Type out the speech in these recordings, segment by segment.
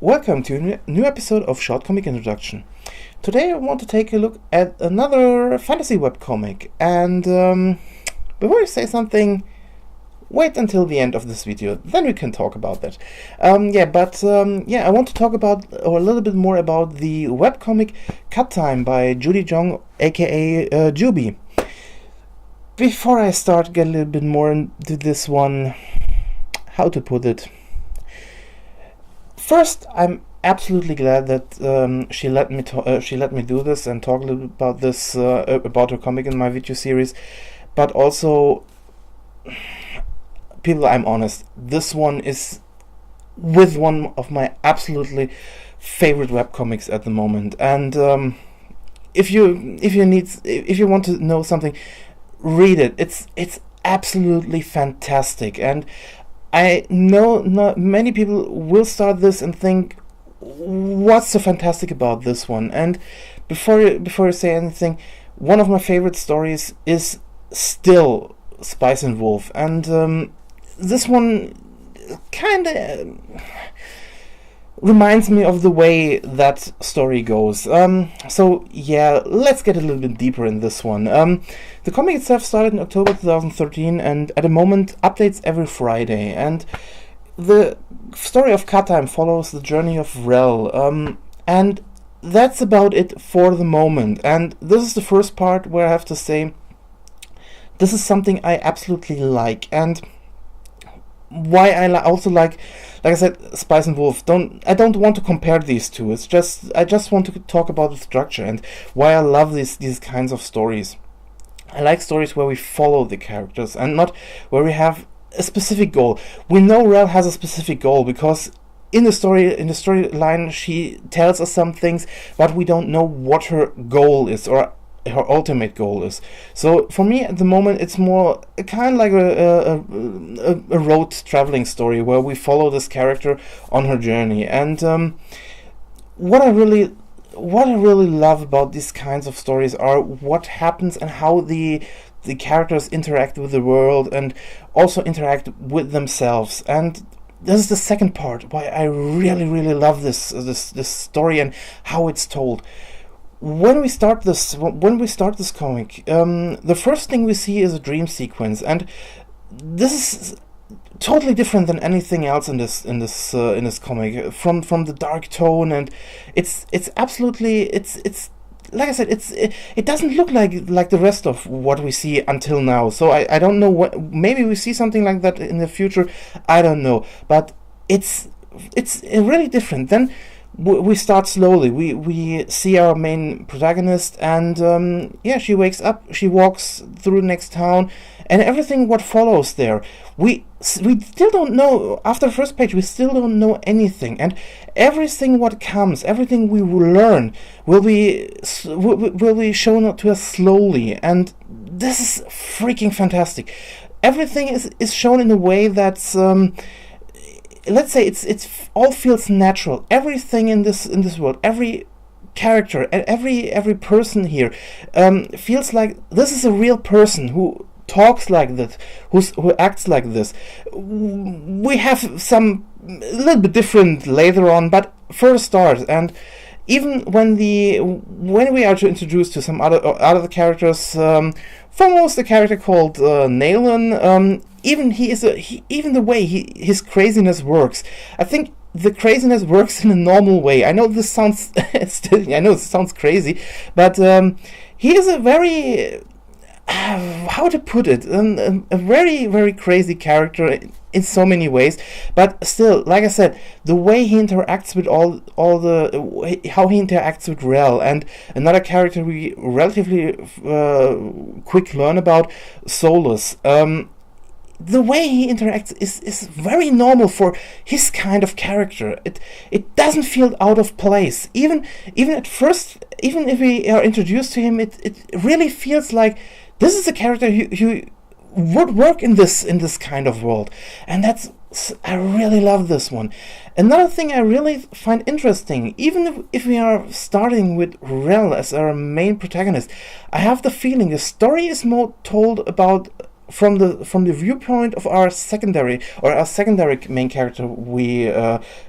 Welcome to a new episode of Short Comic Introduction. Today I want to take a look at another fantasy webcomic, and before I say something, wait until the end of this video, then we can talk about that. I want to talk about, or a little bit more about, the webcomic Cut Time by Judy Jong, aka Juby. Before I start, get a little bit more into this one, how to put it. First, I'm absolutely glad that she let me do this and talk a little bit about this about her comic in my video series. But also, people, I'm honest, this one is with one of my absolutely favorite webcomics at the moment. And if you want to know something, read it. It's absolutely fantastic. And I know not many people will start this and think, what's so fantastic about this one? And before I say anything, one of my favorite stories is still Spice and Wolf, and this one kind of reminds me of the way that story goes. So yeah, let's get a little bit deeper in this one. The comic itself started in October 2013, and at the moment updates every Friday. And the story of Cut Time follows the journey of Rel, and that's about it for the moment. And this is the first part where I have to say, this is something I absolutely like, and why I also like I said, Spice and Wolf. I don't want to compare these two. I just want to talk about the structure and why I love these kinds of stories. I like stories where we follow the characters and not where we have a specific goal. We know Rel has a specific goal because in the storyline she tells us some things, but we don't know what her goal is or her ultimate goal is. So for me at the moment it's more kind of like a road traveling story where we follow this character on her journey. And what I really love about these kinds of stories are what happens and how the characters interact with the world and also interact with themselves. And this is the second part why I really love this story and how it's told. When we start this comic, the first thing we see is a dream sequence, and this is totally different than anything else in this comic. From the dark tone, and it's absolutely it's like I said, it doesn't look like the rest of what we see until now. So I don't know what, maybe we see something like that in the future. I don't know, but it's really different. Then we start slowly. We see our main protagonist, and she wakes up, she walks through the next town, and everything what follows there. We still don't know, after the first page, we still don't know anything, and everything what comes, everything we will learn will be shown to us slowly, and this is freaking fantastic. Everything is shown in a way that's let's say it's all feels natural. Everything in this world, every character and every person here feels like this is a real person who talks like this, who acts like this. We have some a little bit different later on, but for a start, and even when we are introduced to some other characters, foremost a character called Naylan, even the way his craziness works. I think the craziness works in a normal way. I know this sounds crazy, but he is a very how to put it, a very crazy character in so many ways. But still, like I said, the way he interacts with how he interacts with Rel, and another character we relatively quick learn about, Solus. The way he interacts is very normal for his kind of character. It doesn't feel out of place. Even at first, even if we are introduced to him, it really feels like this is a character who would work in this kind of world. And I really love this one. Another thing I really find interesting, even if we are starting with Rel as our main protagonist, I have the feeling the story is more told about from the viewpoint of our secondary main character, we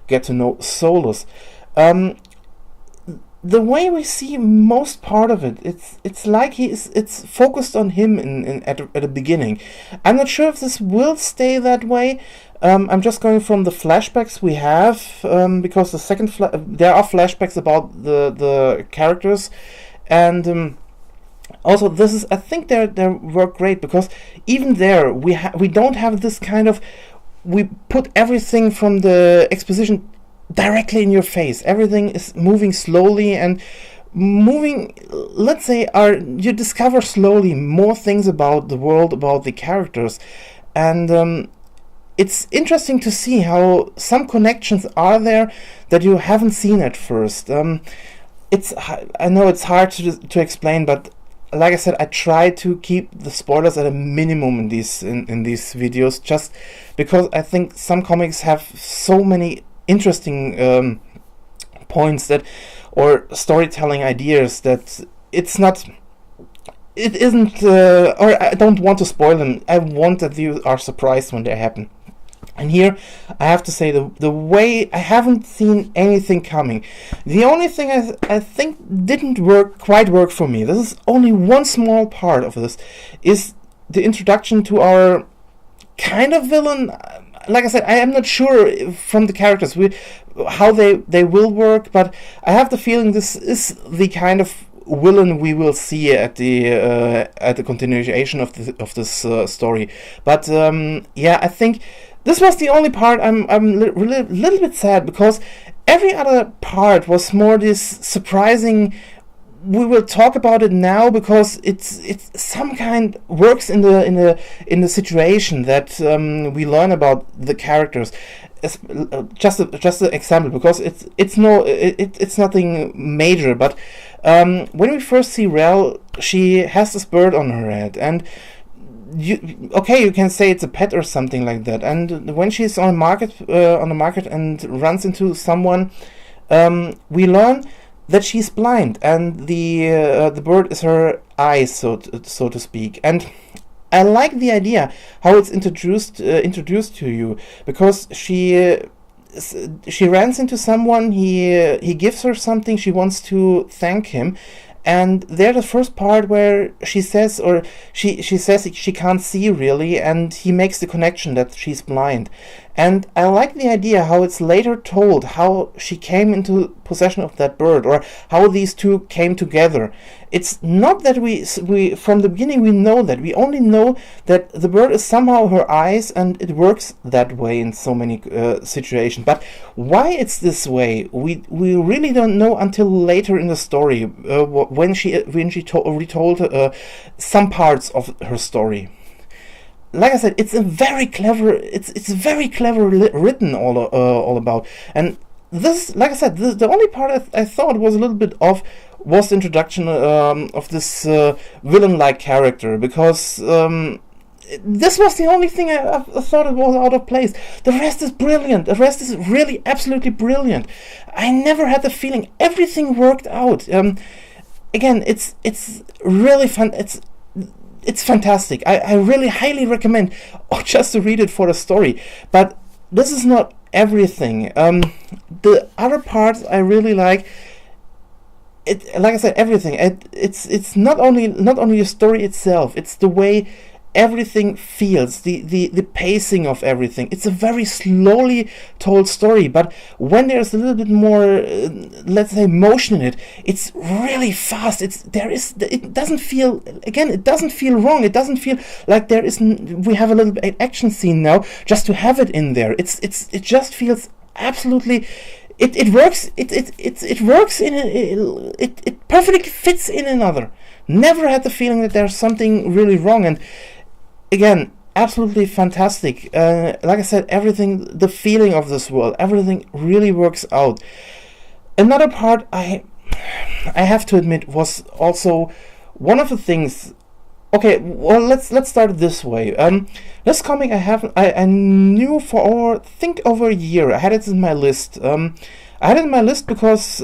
get to know Solus. The way we see most part of it, it's like it's focused on him at the beginning. I'm not sure if this will stay that way. I'm just going from the flashbacks we have, because there are flashbacks about the characters, and also this is, I think they work great, because even there we don't have this kind of, we put everything from the exposition directly in your face. Everything is moving slowly and moving, let's say, you discover slowly more things about the world, about the characters, and it's interesting to see how some connections are there that you haven't seen at first. I know it's hard to explain, but like I said, I try to keep the spoilers at a minimum in these videos, just because I think some comics have so many interesting points or storytelling ideas that it isn't, or I don't want to spoil them. I want that you are surprised when they happen. And here, I have to say, the way I haven't seen anything coming. The only thing I think didn't quite work for me, this is only one small part of this, is the introduction to our kind of villain. Like I said, I am not sure from the characters how they will work, but I have the feeling this is the kind of villain we will see at the continuation of this story. But yeah, I think this was the only part I'm really little bit sad, because every other part was more this surprising. We will talk about it now because it's some kind works in the situation that we learn about the characters. Just an example, because it's nothing major, but when we first see Rel, she has this bird on her head, and you can say it's a pet or something like that. And when she's on the market and runs into someone, we learn that she's blind, and the bird is her eye, so to speak. And I like the idea how it's introduced to you, because she runs into someone, he gives her something, she wants to thank him, and there's the first part where she says she can't see really, and he makes the connection that she's blind. And I like the idea how it's later told how she came into possession of that bird, or how these two came together. It's not that we from the beginning we know that. We only know that the bird is somehow her eyes, and it works that way in so many situations. But why it's this way, we really don't know until later in the story, when she retold some parts of her story. Like I said, it's very clever written all about. And this, like I said, the only part I thought was a little bit off was the introduction of this villain-like character, because this was the only thing I thought it was out of place. The rest is brilliant. The rest is really absolutely brilliant. I never had the feeling everything worked out. Again, it's really fun. It's fantastic. I really highly recommend just to read it for the story. But this is not everything. The other parts I really like. Like I said, everything. It's not only the story itself. It's the way everything feels, the pacing of everything. It's a very slowly told story, but when there's a little bit more, let's say, motion in it, it's really fast. It doesn't feel wrong. It doesn't feel like we have a little bit action scene now just to have it in there. It just feels absolutely. It works. It works it perfectly fits in another. Never had the feeling that there's something really wrong. And again, absolutely fantastic. Like I said, everything, the feeling of this world, everything really works out. Another part I have to admit was also one of the things. Okay, well, let's start it this way. This comic I knew for over a year. I had it in my list. I had it in my list because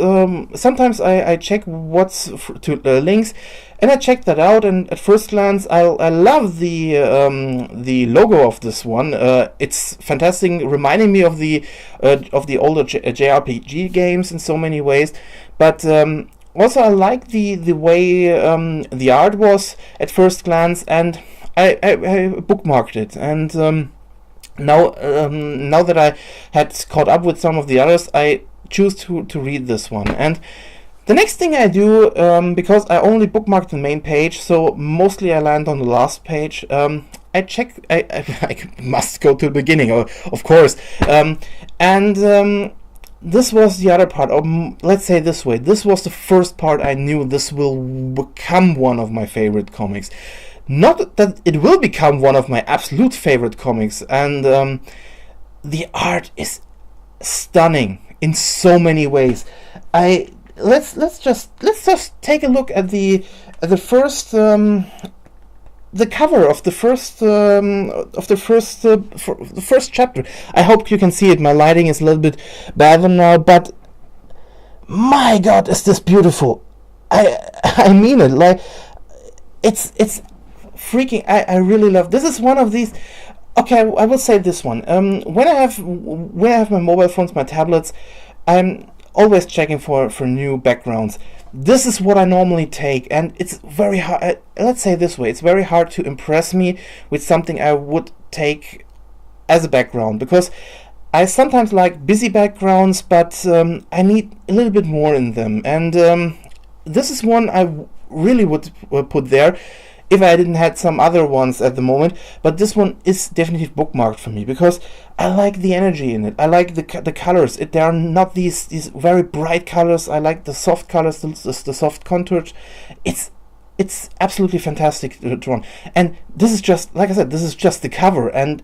sometimes I check what's to links, and I checked that out. And at first glance, I love the logo of this one. It's fantastic, reminding me of the older JRPG games in so many ways. But also, I like the way the art was at first glance, and I bookmarked it. And now that I had caught up with some of the others, I choose to read this one. And the next thing I do, because I only bookmarked the main page, so mostly I land on the last page. I check. I must go to the beginning, of course. This was the other part. Let's say this way. This was the first part I knew this will become one of my favorite comics. Not that it will become one of my absolute favorite comics. And the art is stunning in so many ways. Let's just take a look at the first the cover of the first chapter. I hope you can see it. My lighting is a little bit bad now, but my God, is this beautiful! I mean it. Like it's freaking. I really love. This is one of these. Okay, I will say this one. When I have my mobile phones, my tablets, I'm always checking for new backgrounds. This is what I normally take, and it's very hard. Let's say this way: it's very hard to impress me with something I would take as a background, because I sometimes like busy backgrounds, but I need a little bit more in them. And this is one I really would put there if I didn't have some other ones at the moment. But this one is definitely bookmarked for me because I like the energy in it. I like the colors. They are not these very bright colors. I like the soft colors, the soft contours. It's absolutely fantastic drawn. And this is just, like I said, this is just the cover. And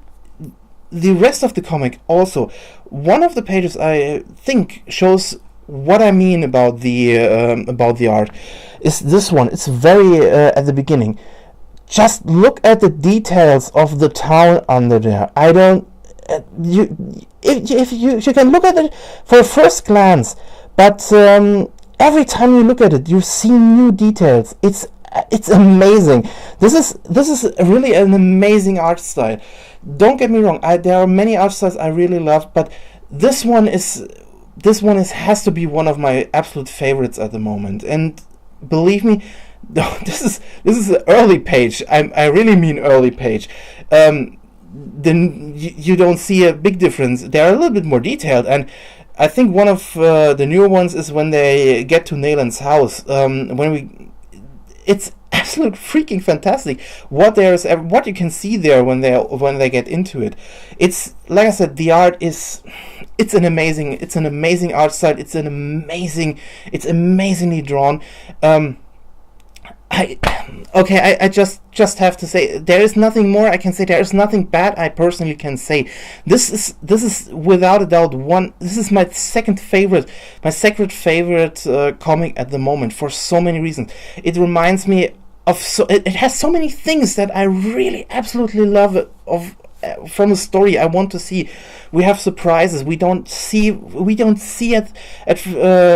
the rest of the comic also, one of the pages I think shows what I mean about the art is this one. It's very at the beginning. Just look at the details of the town under there. I don't. If you can look at it for a first glance, but every time you look at it, you see new details. It's amazing. This is really an amazing art style. Don't get me wrong. There are many art styles I really love, but this one has to be one of my absolute favorites at the moment. And believe me, this is an early page. I really mean early page. Then you don't see a big difference. They're a little bit more detailed, and I think one of the newer ones is when they get to Nayland's house. It's absolute freaking fantastic what you can see there when they get into it. It's like I said, the art it's an amazing art style. It's amazingly drawn. I just have to say there is nothing more I can say. There is nothing bad I personally can say. This is without a doubt this is my second favorite comic at the moment for so many reasons. It reminds me of it has so many things that I really absolutely love from a story I want to see. We have surprises. We don't see it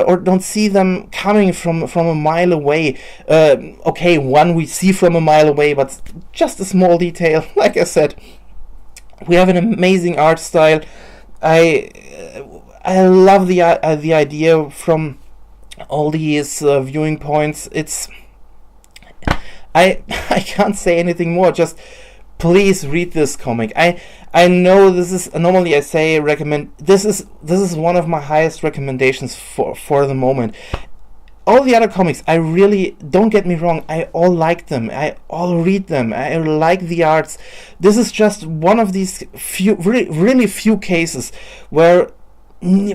or don't see them coming from a mile away. One we see from a mile away, but just a small detail. Like I said, we have an amazing art style. I love the idea from all these viewing points. I can't say anything more. Just please read this comic. I know this is normally I say recommend. This is one of my highest recommendations for the moment. All the other comics, I really, don't get me wrong, I all like them. I all read them. I like the arts. This is just one of these few, really few cases where,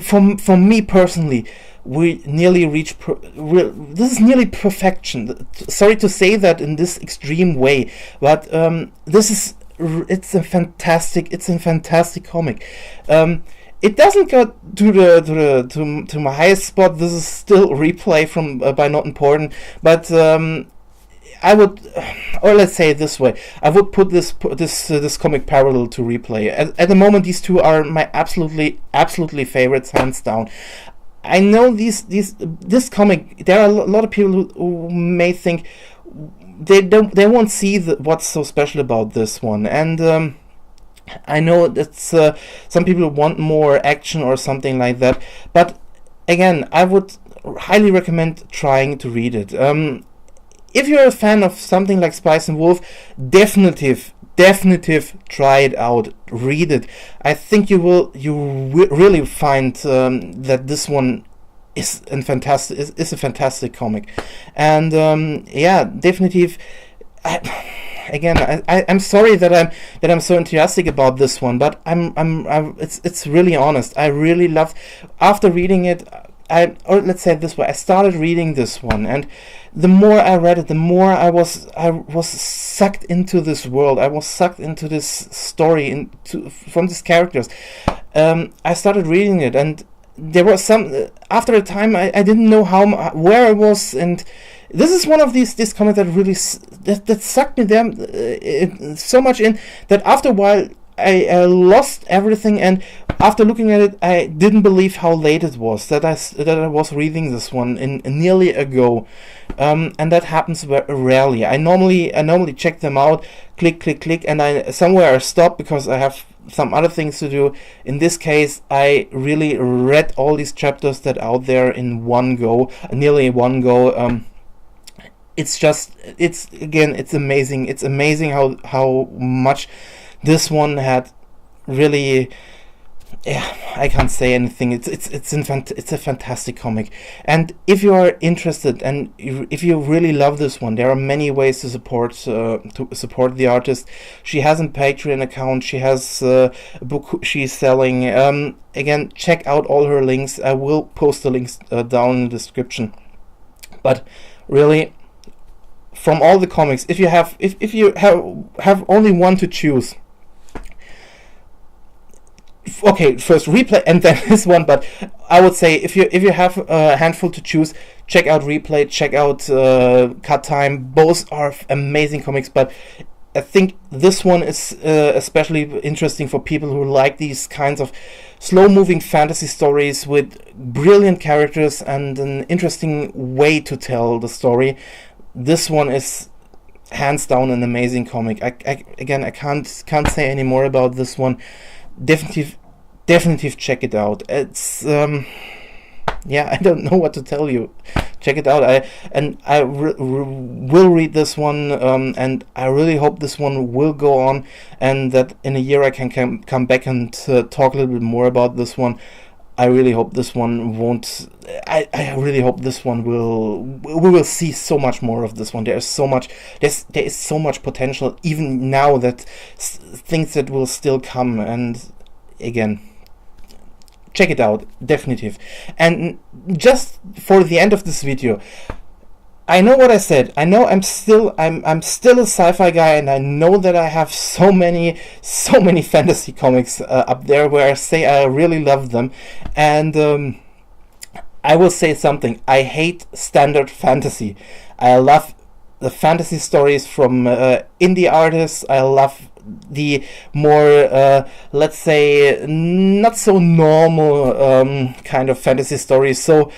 for me personally, we nearly reach. This is nearly perfection. Sorry to say that in this extreme way, but it's a fantastic comic. It doesn't go to my highest spot. This is still replay from by Not Important, but I would, or let's say it this way, I would put this comic parallel to replay. At the moment, these two are my absolutely favorites, hands down. I know this comic. There are a lot of people who may think they won't see what's so special about this one, and I know that some people want more action or something like that, but again, I would highly recommend trying to read it. If you're a fan of something like Spice and Wolf, definitive try it out, read it. I think you will really find that this one is a fantastic comic, and definitive. I'm sorry that I'm so enthusiastic about this one, but it's really honest. I really love, after reading it, or let's say it this way, I started reading this one, and the more I read it, the more I was sucked into this world. I was sucked into this story, from these characters. I started reading it, and there was some. After a time, I didn't know where I was, and this is one of these comics that really that sucked me there so much in that after a while I lost everything, and after looking at it, I didn't believe how late it was that I was reading this one in nearly a go, and that happens rarely. I normally check them out, click, and I stop because I have some other things to do. In this case, I really read all these chapters that are out there in one go, nearly one go. It's amazing. It's amazing how much this one had really. Yeah, I can't say anything. It's a fantastic comic, and if you are interested and if you really love this one, there are many ways to support the artist. She has a Patreon account. She has a book she's selling. Again, check out all her links. I will post the links down in the description. But really, from all the comics, if you have only one to choose. Okay, first Replay and then this one, but I would say if you have a handful to choose, check out Replay, check out Cut Time. Both are amazing comics, but I think this one is especially interesting for people who like these kinds of slow-moving fantasy stories with brilliant characters and an interesting way to tell the story. This one is hands down an amazing comic. I can't say any more about this one. Definitive check it out. It's I don't know what to tell you. Check it out. I will read this one, and I really hope this one will go on, and that in a year I can come back and talk a little bit more about this one. I really hope this one won't. I really hope this one we will see so much more of this one. There is so much potential even now, that things that will still come. And again, check it out, definitive. And just for the end of this video, I know what I said. I know I'm still a sci-fi guy, and I know that I have so many fantasy comics up there where I say I really love them, and I will say something. I hate standard fantasy. I love the fantasy stories from indie artists. I love the more let's say not so normal kind of fantasy stories. So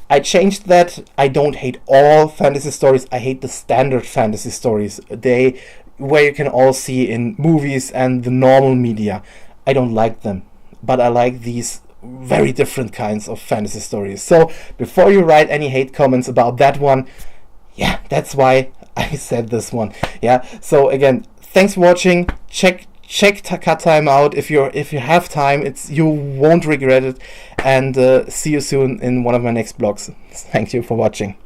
I changed that. I don't hate all fantasy stories. I hate the standard fantasy stories. Where you can all see in movies and the normal media. I don't like them, but I like these very different kinds of fantasy stories. So before you write any hate comments about that one, yeah, that's why I said this one. Yeah. So again, thanks for watching. Check Cut Time out if you have time. You won't regret it. And see you soon in one of my next blogs. Thank you for watching.